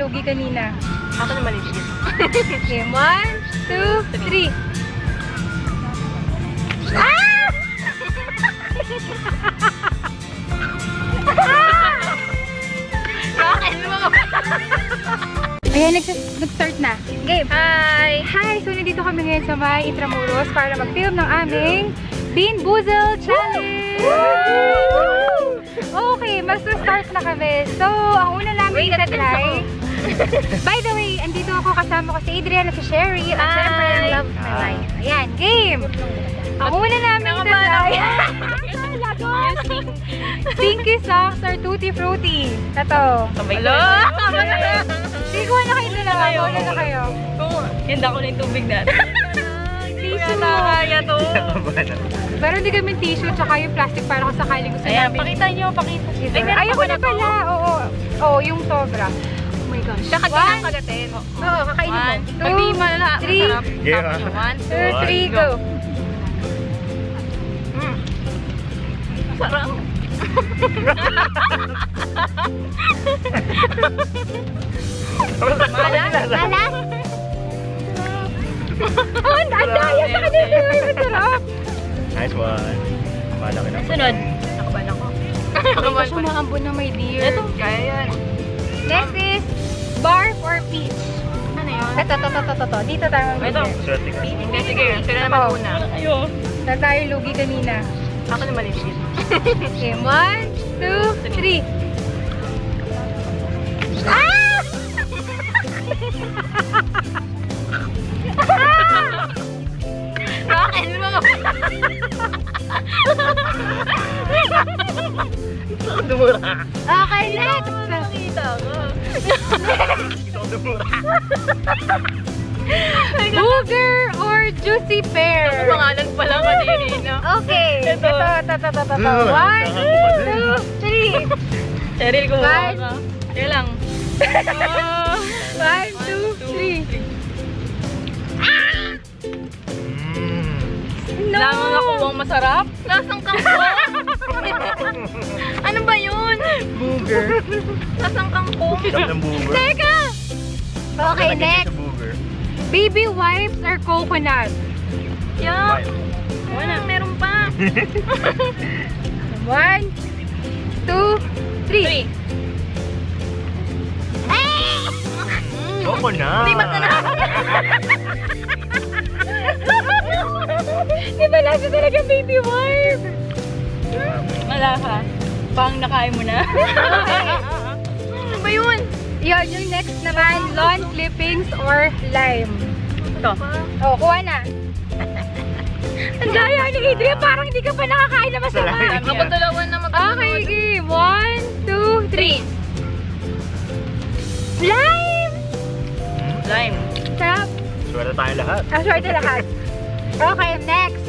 lugi kanina. Ako na maliit. Okay, 1, 2, 3. Ah! Bakit? Ayan, nag-start na. Game. Hi! Hi! So, nandito kami ngayon sa may Intramuros para mag-film ng aming Bean Boozled Challenge! Okay, mag-start na kami. So, ang una namin itatry. By the way, andito ako kasama ko si Adrian at si Sherry. At syempre, love my life. Ayan, game! Ang una namin itatry. Stinky socks or Tutti Frutti. Ito. Hello? Sige, kuha na kayo dalawa. Kuha na kayo. Handa ko na yung tubig natin. Tissue. Kaya to. Pero hindi kami tissue, tsaka yung plastic para kung sakaling gusto Ayan, namin. pakita nyo, pakita. Ayoko na pala. Oo, yung sobra. Oh my gosh. Tsaka din ang kagatin. Oo, kakainin mo. 2, Pag di malala, 3, masarap. Yeah. 2, 3, go. Sarap. Malas? Malas? Oh, ang daya sa kanila. Masarap. Nice one. Malaki na. Sunod. Nakabalan ko. Ito siya maambon na may dear. Ito, kaya yan. Next is barf or peach. Ano yun? Ito. Dito tayo Ito. mag-lugi. Swerte ka. Hindi, sige. Sila naman Oh. muna. Ayo. Dahil tayo lugi kanina. Ako na maliit. Okay, 1, 2, 3. Ah! Bakit? Dumura. Okay, next. Nakita ko. Ito ang dumura. Booger or juicy pear? Pangalan pa lang kanina. Okay. Ito. Ito. 1, 2, 3. Cheryl, kumuha One. ka. Kaya lang. 1, 2, 3. No! Langang ako ang masarap. Lasang kangkong. Ano ba yun? Booger. Lasang kangkong. Sarap ng booger. Teka! Okay, Lagyan next. sa booger. Baby wipes or coconut? Yuck. Wala, meron pa. 1, 2, 3. Choco na. Hindi masarap. Di ba lasa talaga baby wipe? Wala ka. Pang nakain mo na. Ano ba yun? Yun, yung next naman, lawn clippings or lime. Ito. Oh, kuha na. Ang daya ni Adrian, parang hindi ka pa nakakain na masama. Salamat. Ako dalawa na magkasunod. Okay, game. 1, 2, 3. Lime! Lime. Sarap. Swerte tayo lahat. Aswerte lahat. Okay, next.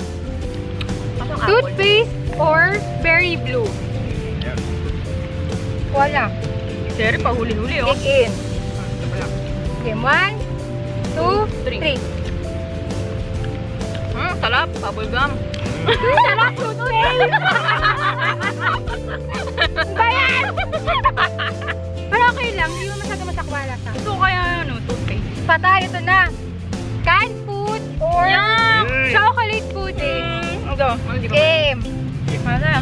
Pasok apple. Toothpaste or berry blue? Yan. Wala. Cheryl, pahuli-huli oh. Dig in. Game 1, 2, 3. Sarap. Bubble gum. Sarap, toothpaste! Bayan! Pero okay lang, hindi mo masyado masakwala sa. Gusto ko kaya ano, toothpaste. Patay, ito na. Canned food or Yuck! chocolate pudding? Ito. Hindi ko. Game. Masa?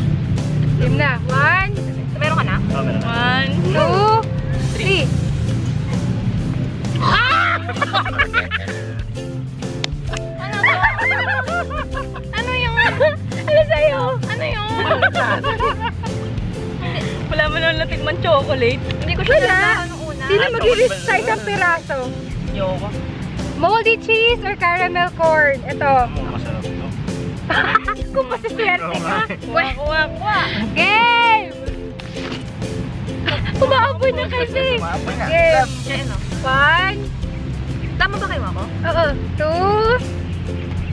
Game na. 1, Meron ka na? Oh, meron. 2, 3. Ah! Ano to? Ano yung... Ano sa'yo? Ano yung... Wala mo lang natikman chocolate. Hindi ko siya Wala. nalaman nung una. Sino mag-i-risk sa isang piraso? Yoko. Moldy cheese or caramel corn? Ito. Masarap ito. Kung masiswerte ka. Kuha. Game! Umaabot na kasi. Game. Yan o. 1. Tama ba kayo ako? Oo.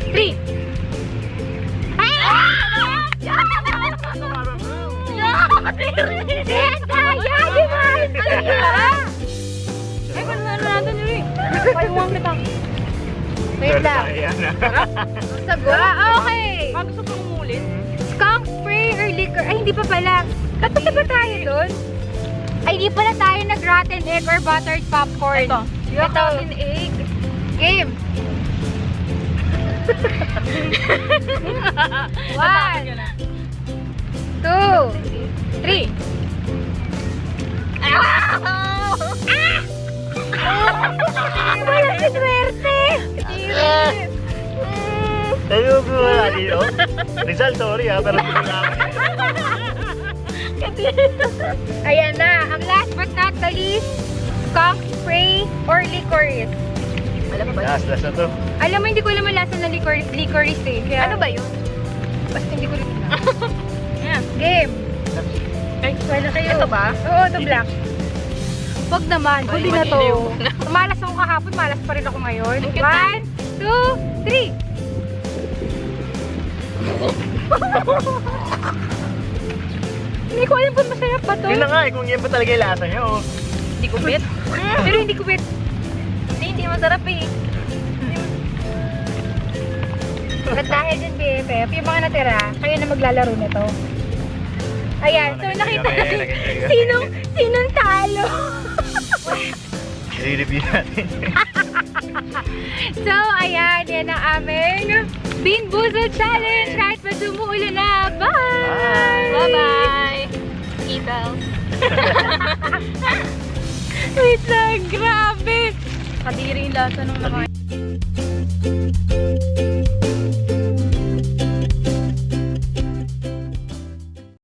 2, 3. Daya, di ba? Ay, kung ano natin yun eh. Payungan kita. Wait lang. Sagot? Okay. Gusto ko umulit. Skunk spray or liquor? Ay, hindi pa pala. Tapos na ba tayo doon? Ay, di pala tayo nag-rotten egg or buttered popcorn. Ito. Ito. Rotten egg. Game. Natakot 1, ka na. 2, 3. Wala si swerte! Tayo ko wala dito. Rizal, sorry ha, pero hindi na ako. Ayan na, ang last but not the least, skunk spray or licorice. Alam mo ba? Last na to. Alam mo, hindi ko alam ang lasa ng licorice eh. Kaya, Ano ba yun? basta hindi ko rin alam. Yan. Game. Ay, Wala kayo. Ito ba? Oo, ito black. Wag naman, Ay, huli na to. maliliw. Malas ako kahapon, malas pa rin ako ngayon. Ang cute na. 1, 2, 3. Hindi ko alam kung masarap ba to. Yun na nga eh, kung yan pa talaga yung lasa nyo. Hindi ko bet. Pero hindi ko bet. Hindi masarap eh. At dahil dyan, BFF, yung mga natira, kayo na maglalaro nito. Ayan, so nakita natin sinong talo. I-review natin. So, ayan, yan ang aming Bean Boozled Challenge kahit pa sumuulan na. Bye! Bye-bye. Emails. Wait lang, grabe! Kadiri yung lasa nung nakain.